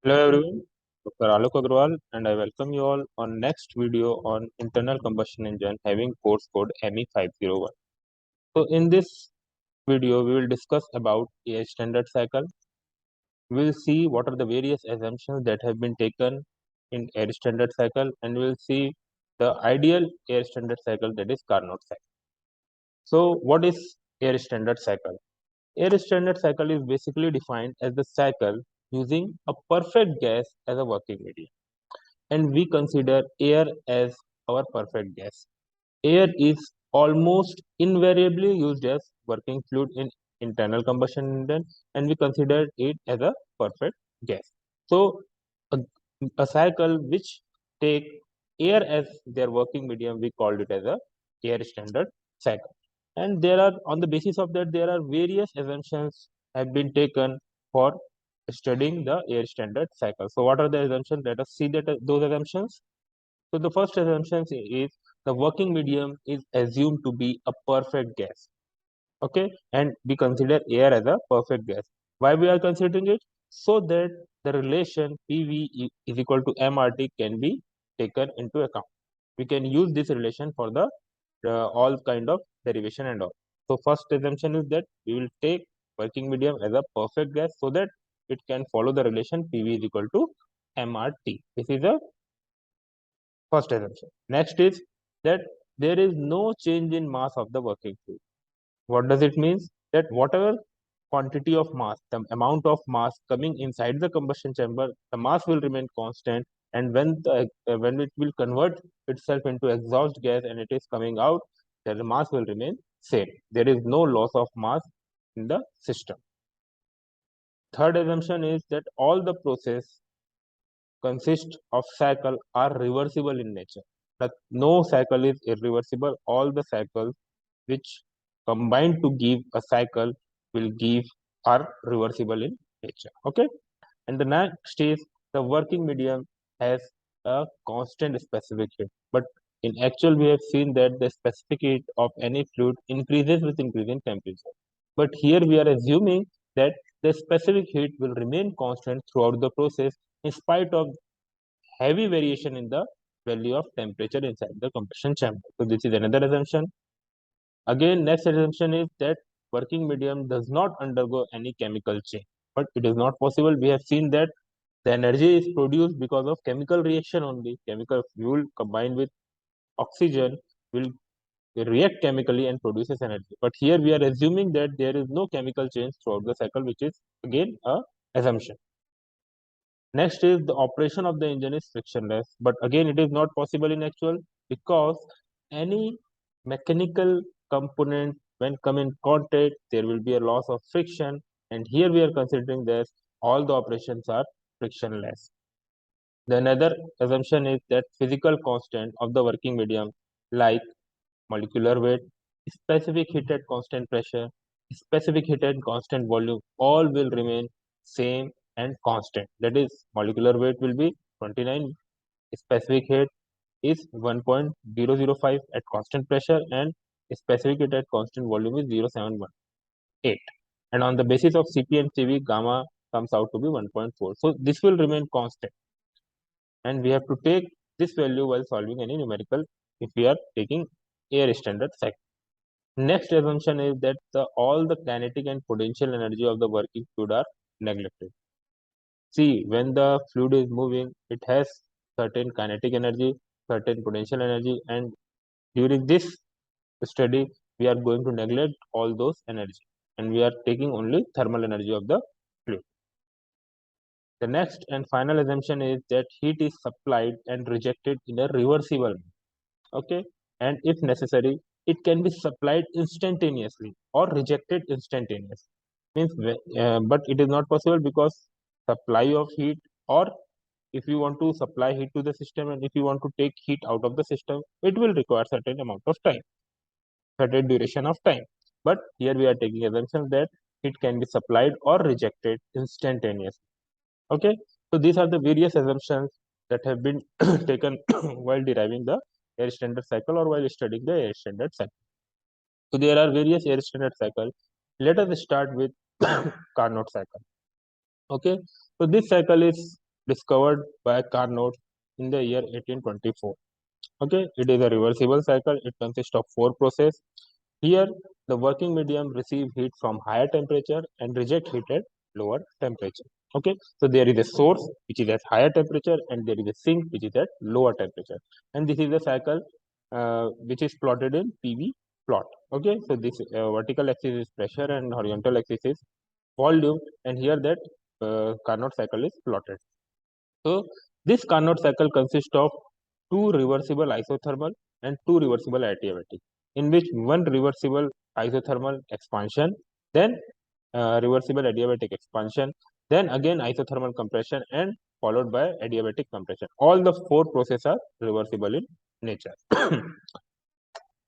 Hello everyone, Dr. Alok Agrawal and I welcome you all on next video on internal combustion engine having course code ME501. So in this video we will discuss about a standard cycle. We will see what are the various assumptions that have been taken in air standard cycle and we will see the ideal air standard cycle, that is Carnot cycle. So what is air standard cycle? Air standard cycle is basically defined as the cycle using a perfect gas as a working medium, and we consider air as our perfect gas. Air is almost invariably used as working fluid in internal combustion engine, and we consider it as a perfect gas. So, a, a cycle which take air as their working medium, we called it as a air standard cycle. And there are, on the basis of that, there are various assumptions have been taken for studying the air standard cycle. So, what are the assumptions? Let us see that those assumptions. So the first assumption is the working medium is assumed to be a perfect gas. Okay, and we consider air as a perfect gas. Why we are considering it? So that the relation PV is equal to MRT can be taken into account. We can use this relation for the all kind of derivation and all. So first assumption is that we will take working medium as a perfect gas so that it can follow the relation PV is equal to MRT. This is a first assumption. Next is that there is no change in mass of the working fluid. What does it mean? That whatever quantity of mass, the amount of mass coming inside the combustion chamber, the mass will remain constant, and when it will convert itself into exhaust gas and it is coming out, the mass will remain same. There is no loss of mass in the system. Third assumption is that all the process consist of cycle are reversible in nature. That no cycle is irreversible. All the cycles which combine to give a cycle will give are reversible in nature. Okay. And the next is the working medium has a constant specific heat. But in actual, we have seen that the specific heat of any fluid increases with increasing temperature. But here we are assuming that the specific heat will remain constant throughout the process in spite of heavy variation in the value of temperature inside the combustion chamber. So this is another assumption. Again, next assumption is that working medium does not undergo any chemical change. But it is not possible. We have seen that the energy is produced because of chemical reaction only. Chemical fuel combined with oxygen will react chemically and produces energy. But here we are assuming that there is no chemical change throughout the cycle, which is again a assumption. Next is the operation of the engine is frictionless, but again it is not possible in actual because any mechanical component when come in contact there will be a loss of friction, and here we are considering that all the operations are frictionless. The another assumption is that physical constant of the working medium like molecular weight, specific heat at constant pressure, specific heat at constant volume, all will remain same and constant. That is, molecular weight will be 29, specific heat is 1.005 at constant pressure, and specific heat at constant volume is 0.718. And on the basis of Cp and Cv, gamma comes out to be 1.4. So this will remain constant, and we have to take this value while solving any numerical if we are taking air standard cycle. Next assumption is that all the kinetic and potential energy of the working fluid are neglected. See, when the fluid is moving, it has certain kinetic energy, certain potential energy, and during this study, we are going to neglect all those energy, and we are taking only thermal energy of the fluid. The next and final assumption is that heat is supplied and rejected in a reversible manner. Okay, and if necessary it can be supplied instantaneously or rejected instantaneously, means but it is not possible because supply of heat, or if you want to supply heat to the system and if you want to take heat out of the system, it will require certain amount of time, certain duration of time. But here we are taking assumption that it can be supplied or rejected instantaneously. Okay, so these are the various assumptions that have been taken while deriving the air standard cycle or while studying the air standard cycle. So there are various air standard cycle. Let us start with Carnot cycle. Okay, so this cycle is discovered by Carnot in the year 1824. Okay, it is a reversible cycle. It consists of four processes. Here, the working medium receive heat from higher temperature and reject heat at lower temperature. Okay, so there is a source which is at higher temperature and there is a sink which is at lower temperature. And this is the cycle which is plotted in PV plot. Okay, so this vertical axis is pressure and horizontal axis is volume, and here that Carnot cycle is plotted. So this Carnot cycle consists of two reversible isothermal and two reversible adiabatic, in which one reversible isothermal expansion, then reversible adiabatic expansion, then again isothermal compression, and followed by adiabatic compression. All the four processes are reversible in nature.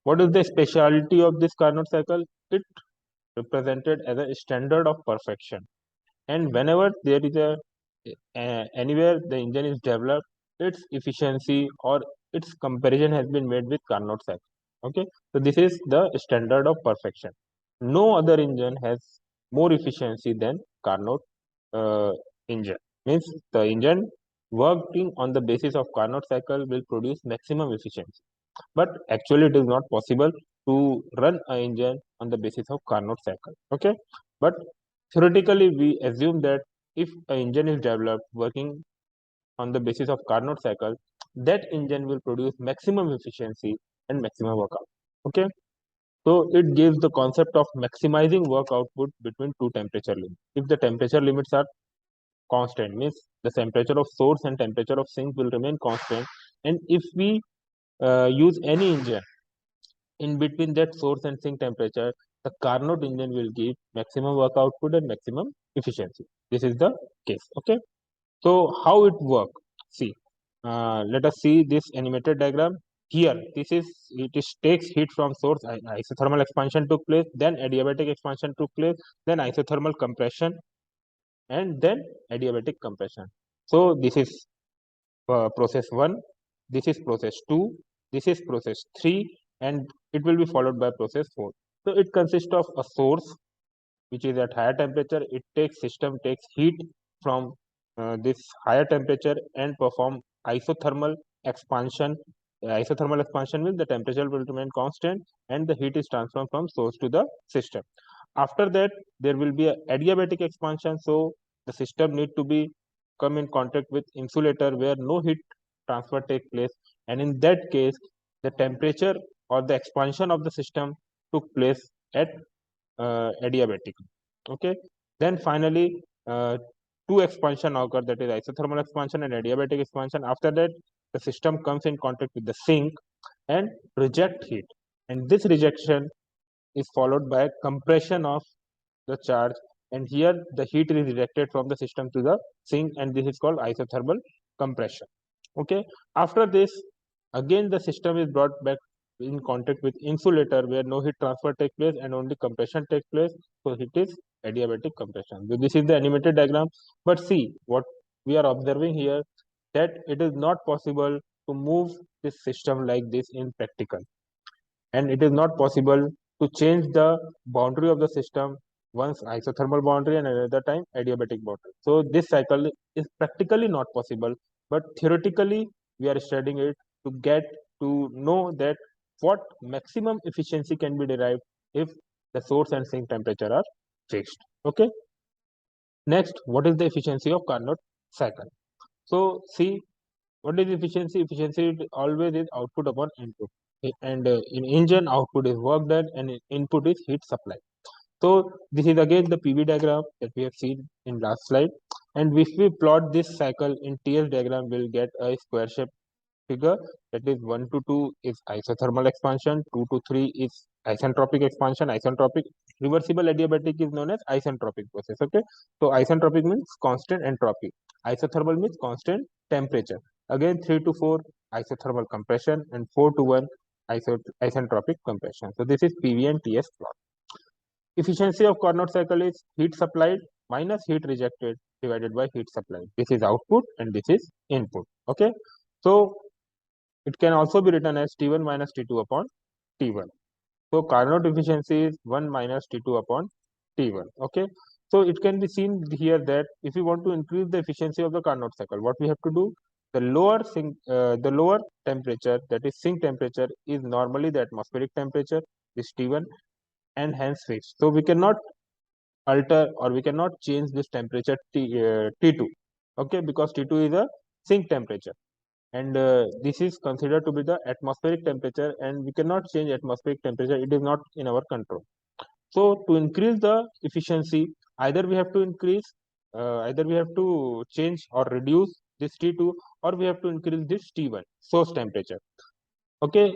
What is the speciality of this Carnot cycle? It represented as a standard of perfection, and whenever there is a anywhere the engine is developed, its efficiency or its comparison has been made with Carnot cycle. Okay, so this is the standard of perfection. No other engine has more efficiency than Carnot engine. Means the engine working on the basis of Carnot cycle will produce maximum efficiency. But actually, it is not possible to run an engine on the basis of Carnot cycle. Okay, but theoretically, we assume that if an engine is developed working on the basis of Carnot cycle, that engine will produce maximum efficiency and maximum work output. Okay, so it gives the concept of maximizing work output between two temperature limits. If the temperature limits are constant, means the temperature of source and temperature of sink will remain constant, and if we use any engine in between that source and sink temperature, the Carnot engine will give maximum work output and maximum efficiency. This is the case. Okay. So how it work? See, let us see this animated diagram. Here, this is it is takes heat from source. Isothermal expansion took place, then adiabatic expansion took place, then isothermal compression, and then adiabatic compression. So this is process 1, this is process 2, this is process 3, and it will be followed by process 4. So it consists of a source which is at higher temperature. It takes system takes heat from this higher temperature and perform isothermal expansion. Isothermal expansion means the temperature will remain constant and the heat is transferred from source to the system. After that, there will be a adiabatic expansion. So the system need to be come in contact with insulator where no heat transfer take place, and in that case, the temperature or the expansion of the system took place at adiabatic. Okay, then finally two expansion occur, that is isothermal expansion and adiabatic expansion. After that, the system comes in contact with the sink and reject heat, and this rejection is followed by compression of the charge, and here the heat is rejected from the system to the sink, and this is called isothermal compression. Okay, after this, again the system is brought back in contact with insulator where no heat transfer takes place and only compression takes place, so it is adiabatic compression. So this is the animated diagram, but see what we are observing here, that it is not possible to move this system like this in practical, and it is not possible to change the boundary of the system, once isothermal boundary and another time adiabatic boundary. So this cycle is practically not possible, but theoretically we are studying it to get to know that what maximum efficiency can be derived if the source and sink temperature are fixed. Okay. Next, what is the efficiency of Carnot cycle? So see, what is efficiency? Efficiency always is output upon input. And in engine, output is work done and input is heat supply. So this is again the PV diagram that we have seen in last slide. And if we plot this cycle in TS diagram, we'll get a square shape figure, that is 1 to 2 is isothermal expansion, 2 to 3 is isentropic expansion. Isentropic reversible adiabatic is known as isentropic process. Okay, so isentropic means constant entropy, isothermal means constant temperature. Again 3 to 4 isothermal compression, and 4 to 1 isentropic compression. So this is PV and TS plot. Efficiency of Carnot cycle is heat supplied minus heat rejected divided by heat supplied. This is output and this is input. Okay, so it can also be written as T1 minus T2 upon T1. So Carnot efficiency is 1 minus T2 upon T1. Okay. So it can be seen here that if we want to increase the efficiency of the Carnot cycle, what we have to do? The lower temperature, that is sink temperature, is normally the atmospheric temperature, is T1, and hence fixed. So we cannot alter or we cannot change this temperature T2, okay, because T2 is a sink temperature, and this is considered to be the atmospheric temperature, and we cannot change atmospheric temperature. It is not in our control. So to increase the efficiency, either we have to either we have to change or reduce this T2, or we have to increase this T1 source temperature. Okay,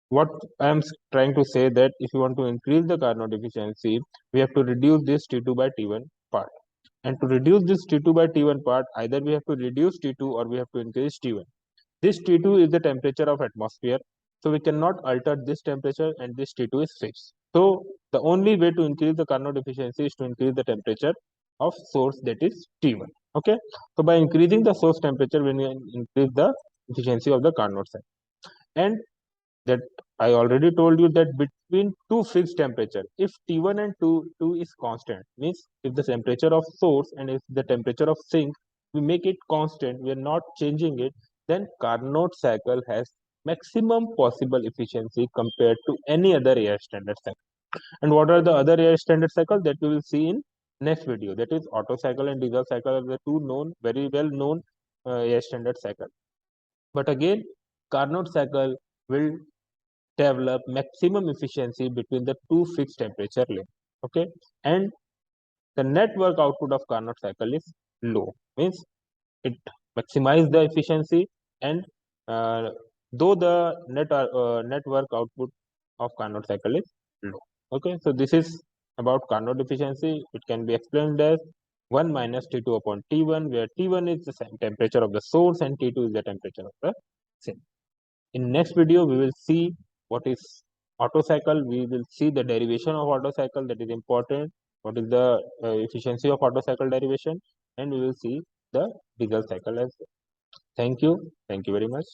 what I am trying to say that if you want to increase the Carnot efficiency, we have to reduce this T2 by T1 part. And to reduce this T2 by T1 part, either we have to reduce T2 or we have to increase T1. This T2 is the temperature of atmosphere, so we cannot alter this temperature, and this T2 is fixed. So the only way to increase the Carnot efficiency is to increase the temperature of source, that is T1. Okay, so by increasing the source temperature, when we increase the efficiency of the Carnot cycle. And that I already told you that between two fixed temperature, if T1 and two is constant, means if the temperature of source and if the temperature of sink, we make it constant, we are not changing it, then Carnot cycle has maximum possible efficiency compared to any other air standard cycle. And what are the other air standard cycle that we will see in next video? That is Otto cycle and diesel cycle are the two known, very well known air standard cycle. But again, Carnot cycle will develop maximum efficiency between the two fixed temperature length. Okay, and the net work output of Carnot cycle is low, means it maximize the efficiency, and uh, though the net work output of Carnot cycle is low. Okay, so this is about Carnot efficiency. It can be explained as 1 minus T2 upon T1, where T1 is the same temperature of the source and T2 is the temperature of the sink. In next video, we will see what is Otto cycle. We will see the derivation of Otto cycle, that is important. What is the efficiency of Otto cycle derivation, and we will see the diesel cycle as well. Thank you. Thank you very much.